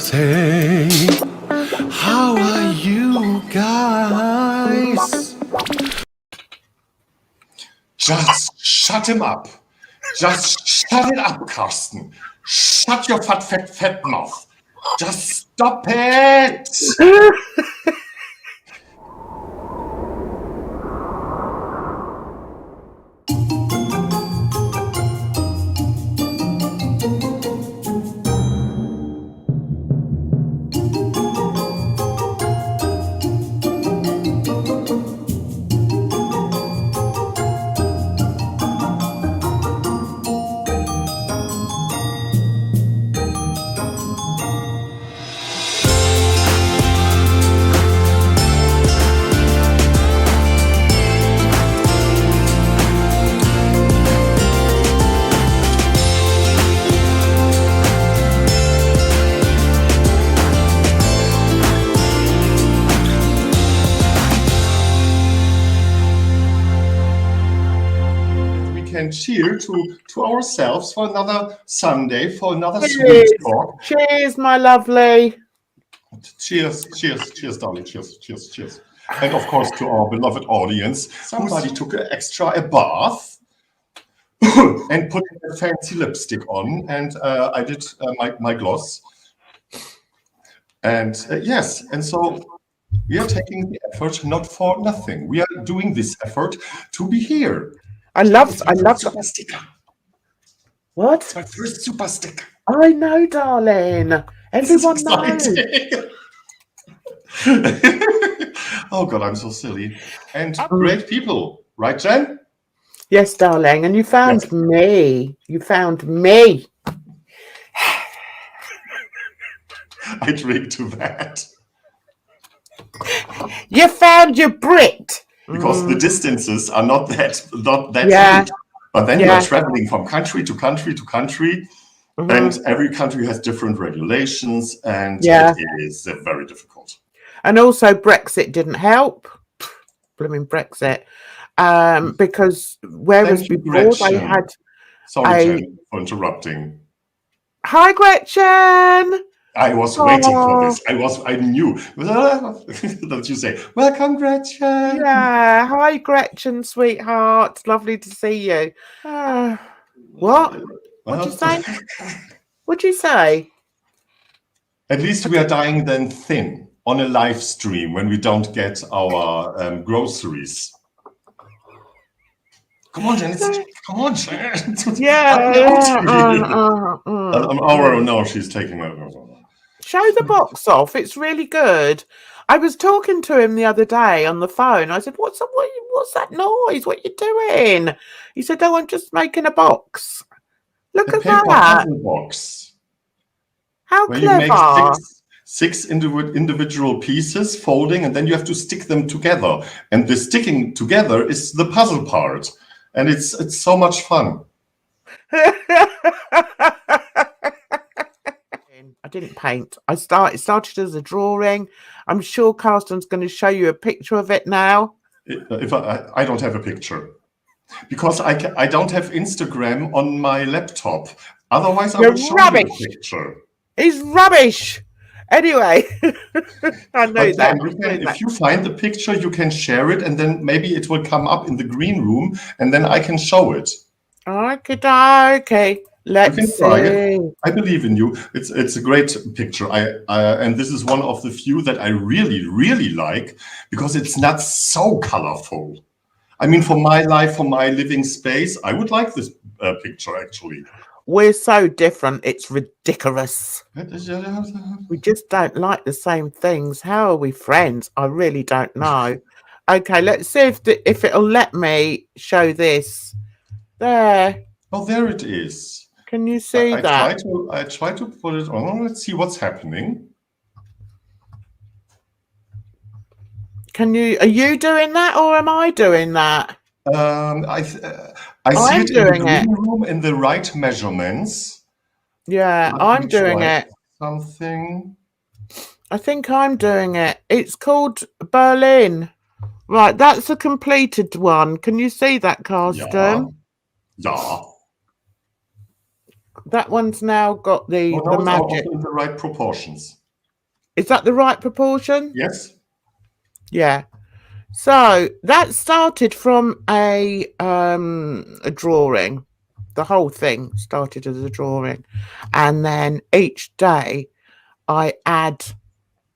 say, how are you guys? Just shut him up. Just shut it up, Carsten. Shut your fat mouth. Just stop it. And cheer to ourselves for another Sunday, for another sweet talk. Cheers, my lovely. Cheers, darling. Cheers. And of course to our beloved audience. Somebody took a bath and put a fancy lipstick on, and I did my gloss. And yes, and so we are taking the effort not for nothing. We are doing this effort to be here. I love super sticker. What? It's my first super sticker. I know, darling. Everyone knows. Oh God, I'm so silly. And great people, right, Jen? Yes, darling. And you found me. You found me. I drink to that. You found your Brit. Because the distances are not that huge. But then you're traveling from country to country to country, and every country has different regulations, and it is very difficult. And also Brexit didn't help. Blooming Brexit. Because whereas before they had... Sorry, Jen, for interrupting. Hi, Gretchen. I was waiting for this. I knew that you say, welcome, Gretchen. Yeah. Hi, Gretchen, sweetheart. Lovely to see you. What? What'd you say? What'd you say? At least we are dying then thin on a live stream when we don't get our groceries. Come on, Jen. Come on, Jen. Yeah. No, she's taking my... Show the box off. It's really good. I was talking to him the other day on the phone. I said, what's that noise? What are you doing? He said, oh, I'm just making a box. Look at that. Puzzle box. How where clever. You make six individual pieces, folding, and then you have to stick them together. And the sticking together is the puzzle part. And it's so much fun. I didn't paint. I started as a drawing. I'm sure Carsten's going to show you a picture of it now. If I don't have a picture, because I don't have Instagram on my laptop. Otherwise, I would show you a picture. It's rubbish. Anyway, I know that. If you find the picture, you can share it, and then maybe it will come up in the green room, and then I can show it. Okay. Let's see. I believe in you. It's a great picture. And this is one of the few that I really, really like because it's not so colorful. I mean, for my life, for my living space, I would like this picture actually. We're so different. It's ridiculous. We just don't like the same things. How are we friends? I really don't know. Okay, let's see if it'll let me show this. There. Oh, there it is. Can you see that? I try to put it on. Let's see what's happening. Are you doing that or am I doing that? I see it in the green room in the right measurements. Yeah, I'm doing it. Something. I think I'm doing it. It's called Berlin. Right, that's a completed one. Can you see that, Carsten? Yeah. That one's now got the magic. In the right proportions. Is that the right proportion? Yes. Yeah. So that started from a drawing. The whole thing started as a drawing, and then each day I add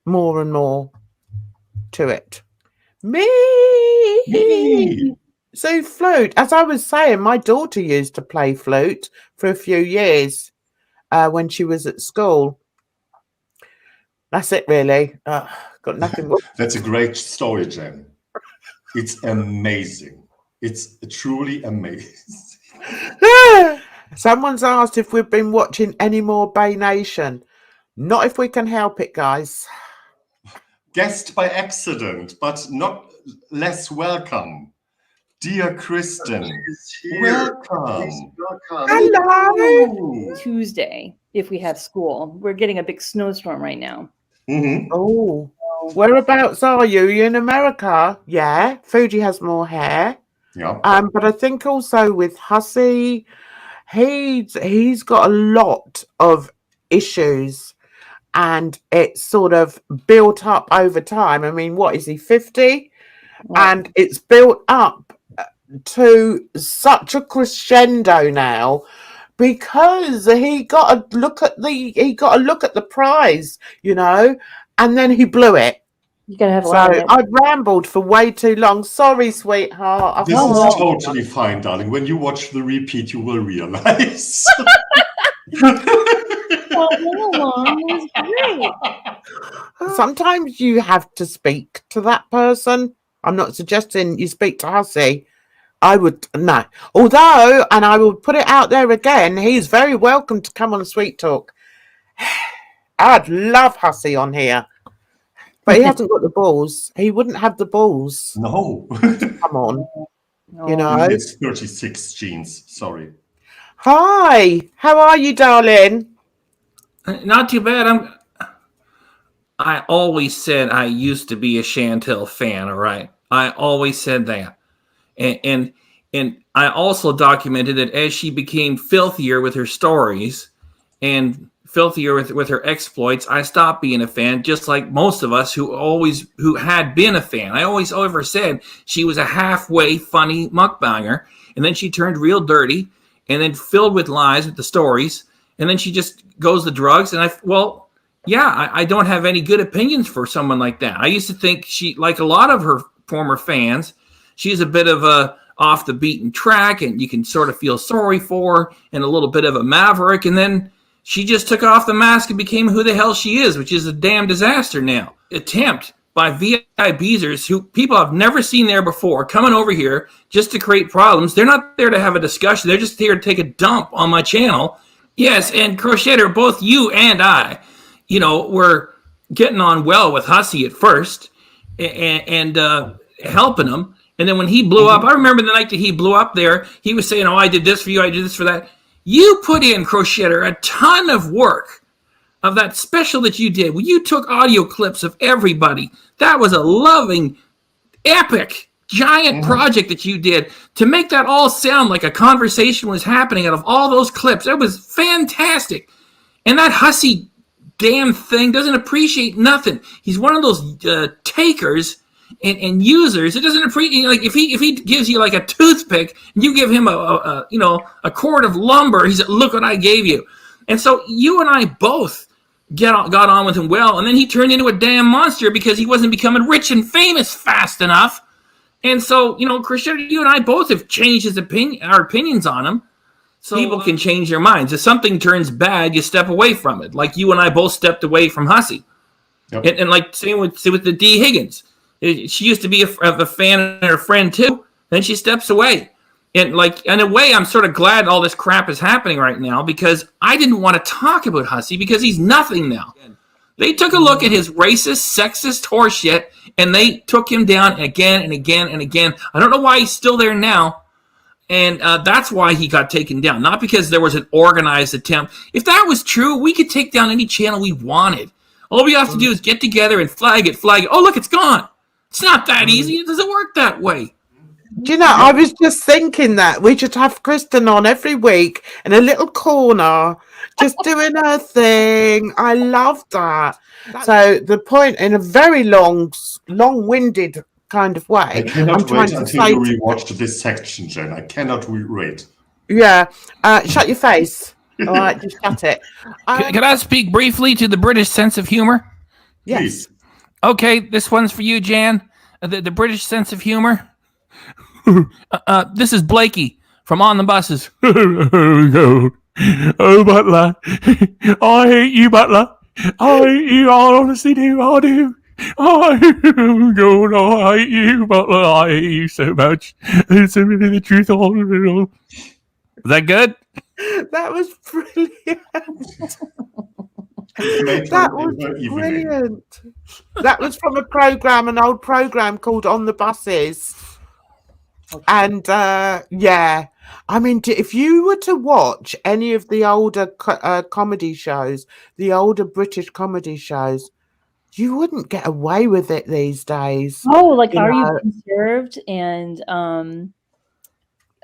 more and more to it. Me. So flute, as I was saying, my daughter used to play flute for a few years when she was at school. That's it, really. Got nothing more. That's a great story, Jen. It's amazing. It's truly amazing. Someone's asked if we've been watching any more Bay Nation. Not if we can help it, guys. Guest by accident, but not less welcome. Dear Kristen, welcome. Hello. Tuesday, if we have school. We're getting a big snowstorm right now. Mm-hmm. Oh, whereabouts are you? You're in America? Yeah. Foodie has more hair. Yeah. But I think also with Hussy, he's got a lot of issues, and it's sort of built up over time. I mean, what is he, 50? Right. And it's built up to such a crescendo now because he got to look at the prize, you know, and then he blew it. You gotta have a So lot of it. I've rambled for way too long. Sorry, sweetheart. This is totally fine, darling. When you watch the repeat, you will realize. Sometimes you have to speak to that person. I'm not suggesting you speak to Hussy. I would no. Although, and I will put it out there again, he's very welcome to come on Sweet Talk. I'd love Hussy on here. But he hasn't got the balls. He wouldn't have the balls. No. Come on. You know. It's 36 genes. Sorry. Hi. How are you, darling? Not too bad. I always said I used to be a Chantel fan, all right? I always said that. And I also documented that as she became filthier with her stories and filthier with her exploits, I stopped being a fan, just like most of us who had been a fan. I always said she was a halfway funny mukbanger, and then she turned real dirty and then filled with lies with the stories, and then she just goes to drugs. And I don't have any good opinions for someone like that. I used to think she, like a lot of her former fans, she's a bit of a off the beaten track, and you can sort of feel sorry for her, and a little bit of a maverick, and then she just took off the mask and became who the hell she is, which is a damn disaster now. Attempt by VIBzers who people have never seen there before, coming over here just to create problems. They're not there to have a discussion. They're just here to take a dump on my channel. Yes, and Crochetter, both you and I, were getting on well with Hussy at first and helping him. And then when he blew up, I remember the night that he blew up there, he was saying, I did this for you, I did this for that. You put in, Crochetter, a ton of work of that special that you did. When you took audio clips of everybody, that was a loving, epic, giant project that you did to make that all sound like a conversation was happening out of all those clips. It was fantastic. And that Hussy damn thing doesn't appreciate nothing. He's one of those takers and users. It doesn't appreciate, like, if he gives you like a toothpick and you give him a cord of lumber, he's like, look what I gave you. And so you and I both got on with him well, and then he turned into a damn monster because he wasn't becoming rich and famous fast enough. And so, Crochetter, you and I both have changed our opinions on him. So people can change their minds. If something turns bad, you step away from it. Like you and I both stepped away from Hussy. Yep. And like same with the D. Higgins. She used to be a fan and her friend too. Then she steps away. And like, in a way, I'm sort of glad all this crap is happening right now because I didn't want to talk about Hussy because he's nothing now. They took a look at his racist, sexist horseshit and they took him down again and again and again. I don't know why he's still there now. And that's why he got taken down. Not because there was an organized attempt. If that was true, we could take down any channel we wanted. All we have to do is get together and flag it. Oh, look, it's gone. It's not that easy. It doesn't work that way. Do you know, I was just thinking that we should have Kristen on every week in a little corner, just doing her thing. I love that. So the point, in a very long-winded kind of way, I cannot I'm trying wait to until say, you rewatch this section, Jen. I cannot wait. yeah, shut your face. All right, just shut it. Can I speak briefly to the British sense of humor? Yes. Please. Okay, this one's for you, Jan. The British sense of humor. This is Blakey from On the Buses. Oh, Butler. I hate you, Butler. I hate you. I honestly do. I do. I hate you, Butler. I hate you so much. It's really the truth. Was that good? That was brilliant. That was brilliant. That was from an old program called On the Buses. And yeah, I mean, if you were to watch any of the older comedy shows, the older British comedy shows, you wouldn't get away with it these days. Oh, like Are You Being Served? And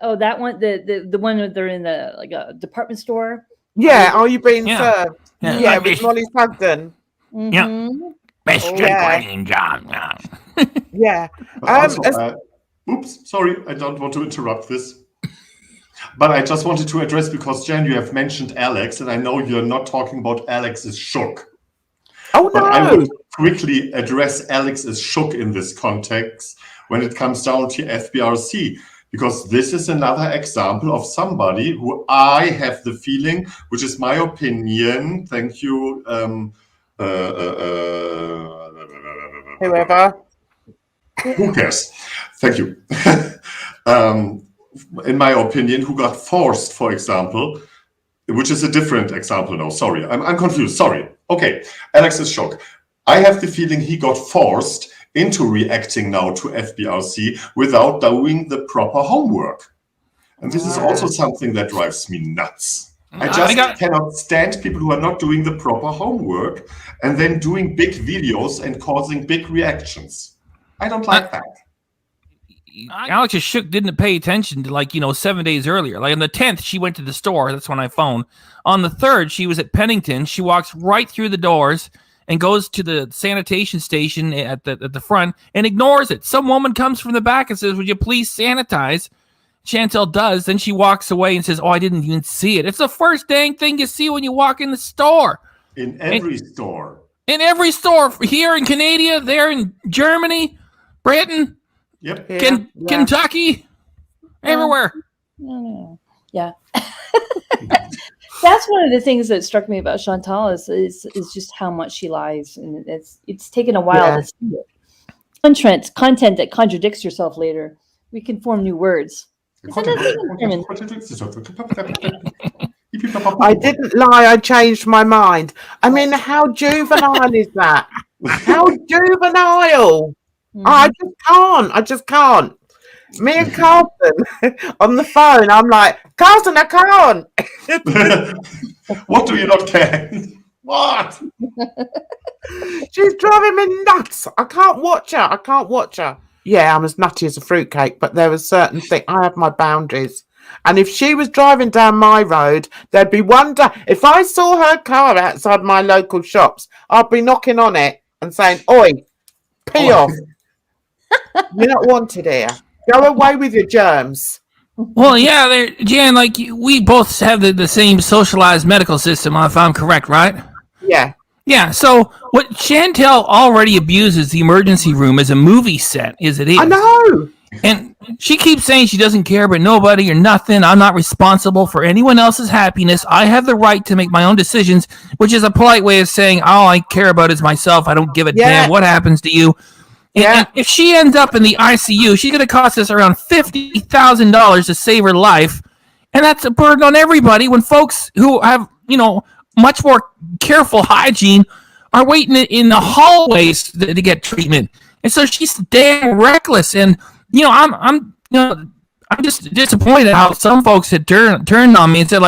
that one, the one where they're in the like a department store. Yeah, Are You Being Served? Yeah, with Molly Sugden. Yeah, Mr. Green Yeah. Oops, sorry, I don't want to interrupt this. But I just wanted to address, because Jen, you have mentioned Alex, and I know you're not talking about Alex is Shook. Oh, but no. I would quickly address Alex is Shook in this context when it comes down to FBRC, because this is another example of somebody who I have the feeling, which is my opinion, thank you, whoever. Who cares? Thank you. In my opinion, who got forced, for example, which is a different example now. Sorry, I'm confused. Sorry. Okay, Alex is Shook. I have the feeling he got forced into reacting now to FBRC without doing the proper homework. And this is also something that drives me nuts. I just cannot stand people who are not doing the proper homework and then doing big videos and causing big reactions. I don't like that. Alex is Shook didn't pay attention to 7 days earlier. Like on the 10th, she went to the store. That's when I phoned. On the 3rd, she was at Pennington. She walks right through the doors and goes to the sanitation station at the front and ignores it. Some woman comes from the back and says, "Would you please sanitize?" Chantel does. Then she walks away and says, "Oh, I didn't even see it." It's the first dang thing you see when you walk in the store. In every store. In every store. Here in Canada, there in Germany, Britain, yep, Kentucky, everywhere. Yeah. That's one of the things that struck me about Chantal is just how much she lies, and it's taken a while to see it. Content that contradicts yourself later. We can form new words. I didn't lie, I changed my mind. I mean, how juvenile is that? How juvenile? I just can't. Me and Carlton on the phone, I'm like, Carlton, I can't. What do you not can? What? She's driving me nuts. I can't watch her. Yeah, I'm as nutty as a fruitcake, but there are certain things. I have my boundaries. And if she was driving down my road, there'd be one day. If I saw her car outside my local shops, I'd be knocking on it and saying, "Oi, pee off. You're not wanted here. Go away with your germs." Well, yeah, Jan, we both have the same socialized medical system, if I'm correct, right? Yeah. Yeah, so what Chantel already abuses the emergency room as a movie set as it is. I know. And she keeps saying she doesn't care about nobody or nothing. I'm not responsible for anyone else's happiness. I have the right to make my own decisions, which is a polite way of saying all I care about is myself. I don't give a damn what happens to you. And if she ends up in the ICU, she's going to cost us around $50,000 to save her life. And that's a burden on everybody when folks who have, much more careful hygiene are waiting in the hallways to get treatment. And so she's damn reckless. And, I'm just disappointed how some folks had turned on me and said,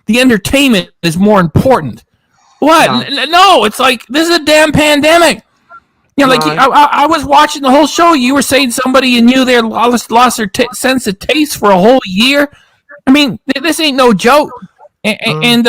the entertainment is more important. What? No, it's like, this is a damn pandemic. Yeah, like I was watching the whole show. You were saying somebody you knew there lost their sense of taste for a whole year. I mean, this ain't no joke. And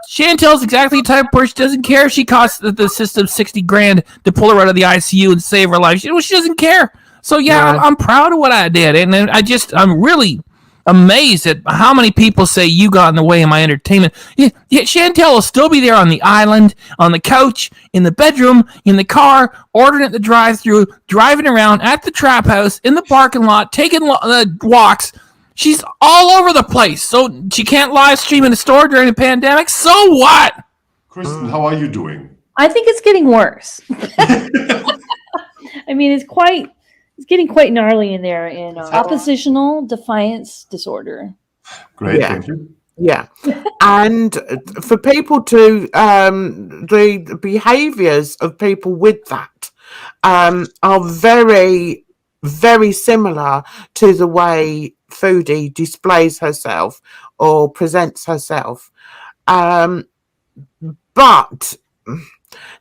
Chantel's exactly the type of person. She doesn't care if she costs the system $60,000 to pull her out of the ICU and save her life. She doesn't care. So yeah, I'm proud of what I did, and I'm really amazed at how many people say you got in the way of my entertainment. Yeah, Chantel will still be there on the island, on the couch, in the bedroom, in the car, ordering at the drive-thru, driving around at the trap house, in the parking lot, taking walks. She's all over the place. So she can't live stream in the store during the pandemic. So what? Kristen, how are you doing? I think it's getting worse. I mean, it's getting quite gnarly in there in oppositional defiance disorder. Great, thank you. Yeah. And for people to, the behaviors of people with that are very, very similar to the way Foodie displays herself or presents herself. But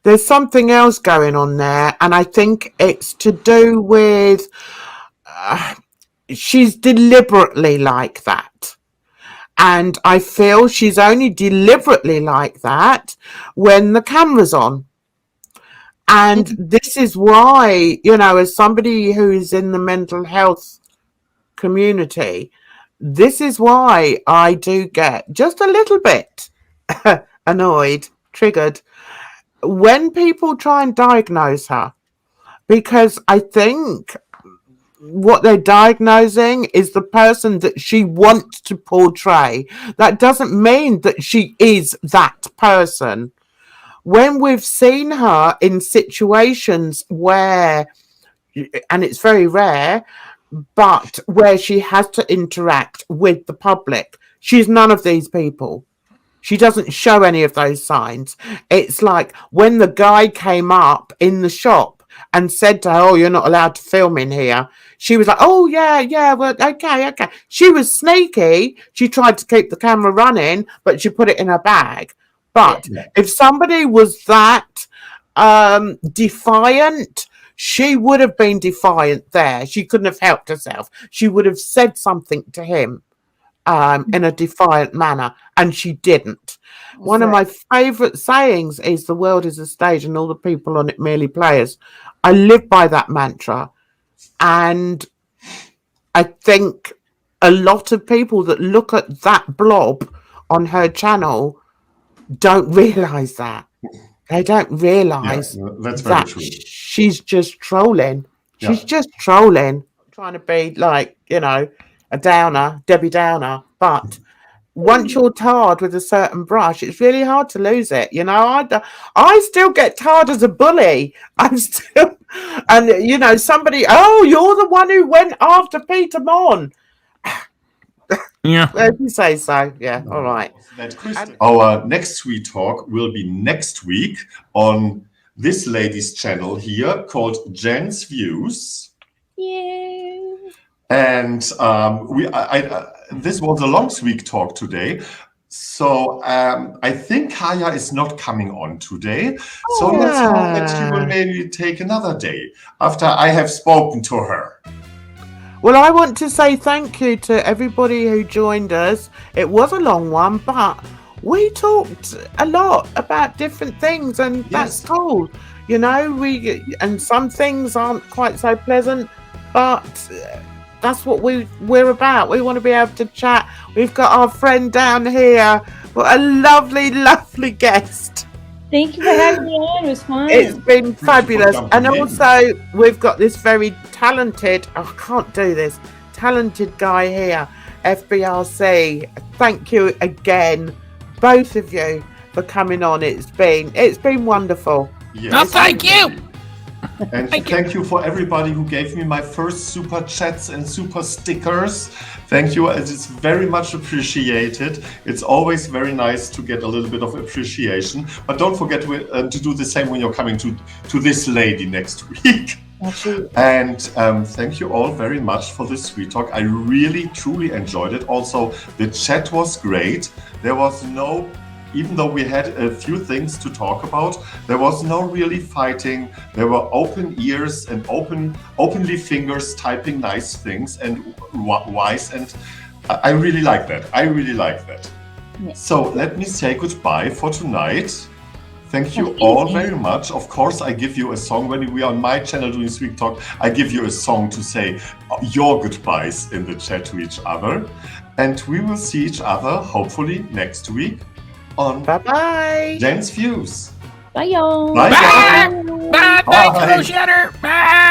there's something else going on there, and I think it's to do with she's deliberately like that. And I feel she's only deliberately like that when the camera's on. And this is why, as somebody who is in the mental health community, this is why I do get just a little bit annoyed, triggered, when people try and diagnose her, because I think what they're diagnosing is the person that she wants to portray. That doesn't mean that she is that person. When we've seen her in situations where, and it's very rare, but where she has to interact with the public, she's none of these people. She doesn't show any of those signs. It's like when the guy came up in the shop and said to her, "Oh, you're not allowed to film in here." She was like, "Oh, yeah, well, okay." She was sneaky. She tried to keep the camera running, but she put it in her bag. But if somebody was that defiant, she would have been defiant there. She couldn't have helped herself. She would have said something to him in a defiant manner, and she didn't. One of my favourite sayings is the world is a stage and all the people on it merely players. I live by that mantra, and I think a lot of people that look at that blob on her channel don't realise that. They don't realise that she's just trolling. She's just trolling, trying to be like, a downer, Debbie Downer. But once you're tarred with a certain brush, it's really hard to lose it. I still get tarred as a bully. I'm still, and somebody, "Oh, you're the one who went after Peter Monn." Yeah. If you say so. Yeah. All right. Our next Sweet Talk will be next week on this lady's channel here called jansviews. Yay. And this was a long Sweet Talk today. So I think Kaya is not coming on today. So let's hope that she will maybe take another day after I have spoken to her. Well, I want to say thank you to everybody who joined us. It was a long one, but we talked a lot about different things, and that's cool. And some things aren't quite so pleasant, but that's what we're about. We want to be able to chat. We've got our friend down here. What a lovely, lovely guest. Thank you for having me on. It was fun. It's been fabulous. And also, we've got this very talented, I can't do this, talented guy here, FBRC. Thank you again, both of you, for coming on. It's been wonderful. Yes. No, thank you. And thank you for everybody who gave me my first super chats and super stickers. Thank you. It's very much appreciated. It's always very nice to get a little bit of appreciation. But don't forget to do the same when you're coming to this lady next week. Absolutely. And thank you all very much for this Sweet Talk. I really, truly enjoyed it. Also, the chat was great. There was no even though we had a few things to talk about, there was no really fighting. There were open ears and openly fingers typing nice things and wise, and I really like that. I really like that. Yeah. So let me say goodbye for tonight. Thank you all very much. Of course, I give you a song when we are on my channel doing Sweet Talk. I give you a song to say your goodbyes in the chat to each other. And we will see each other hopefully next week on Bye-bye. Jansviews. Bye, y'all. Bye. Bye. Bye. Thanks, Crochetter. Bye.